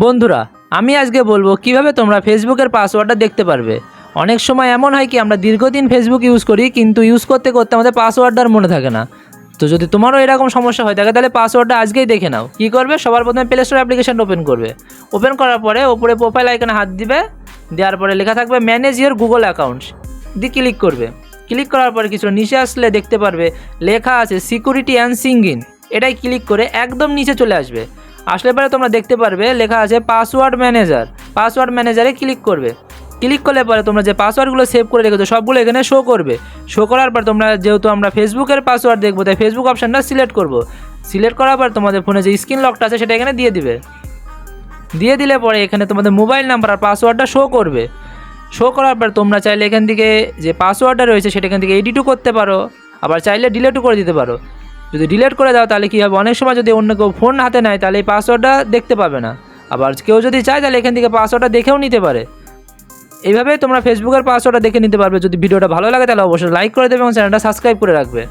বন্ধুরা, আমি আজকে বলবো কিভাবে তোমরা ফেসবুকের পাসওয়ার্ডটা দেখতে পারবে। অনেক সময় এমন হয় কি আমরা দীর্ঘদিন ফেসবুক ইউজ করি, কিন্তু ইউজ করতে করতে আমাদের পাসওয়ার্ডটা আর মনে থাকে না। তো যদি তোমারও এরকম সমস্যা হয়ে থাকে তাহলে পাসওয়ার্ডটা আজকেই দেখে নাও। কী করবে, সবার প্রথমে প্লে স্টোর অ্যাপ্লিকেশনটা ওপেন করবে। ওপেন করার পরে ওপরে প্রোফাইল আইকনে হাত দিবে, দেওয়ার পরে লেখা থাকবে ম্যানেজ ইওর গুগল অ্যাকাউন্টস, দিয়ে ক্লিক করবে। ক্লিক করার পরে কিছু নিচে আসলে দেখতে পারবে লেখা আছে সিকিউরিটি অ্যান্ড সিঙ্গিং। এটাই ক্লিক করে একদম নিচে চলে আসবে। আসলে পরে তোমরা দেখতে পারবে লেখা আছে পাসওয়ার্ড ম্যানেজার। পাসওয়ার্ড ম্যানেজারে ক্লিক করবে। ক্লিক করলে পরে তোমরা যে পাসওয়ার্ডগুলো সেভ করে রেখেছো সবগুলো এখানে শো করবে। শো করার পর তোমরা যেহেতু আমরা ফেসবুকের পাসওয়ার্ড দেখবো, তাই ফেসবুক অপশানটা সিলেক্ট করবো। সিলেক্ট করার পর তোমাদের ফোনে যে স্ক্রিন লকটা আছে সেটা এখানে দিয়ে দিবে। দিয়ে দিলে পরে এখানে তোমাদের মোবাইল নাম্বার আর পাসওয়ার্ডটা শো করবে। শো করার পর তোমরা চাইলে এখান থেকে যে পাসওয়ার্ডটা রয়েছে সেটা এখান থেকে এডিটও করতে পারো, আবার চাইলে ডিলিটও করে দিতে পারো। যদি ডিলিট করে দাও তাহলে কী হবে, অনেক সময় যদি অন্য কেউ ফোন হাতে নেয় তাহলে এই পাসওয়ার্ডটা দেখতে পাবে না। আবার কেউ যদি চায় তাহলে এখান থেকে পাসওয়ার্ডটা দেখেও নিতে পারে। এইভাবে তোমরা ফেসবুকের পাসওয়ার্ডটা দেখে নিতে পারবে। যদি ভিডিওটা ভালো লাগে তাহলে অবশ্যই লাইক করে দেবে এবং চ্যানেলটা সাবস্ক্রাইব করে রাখবে।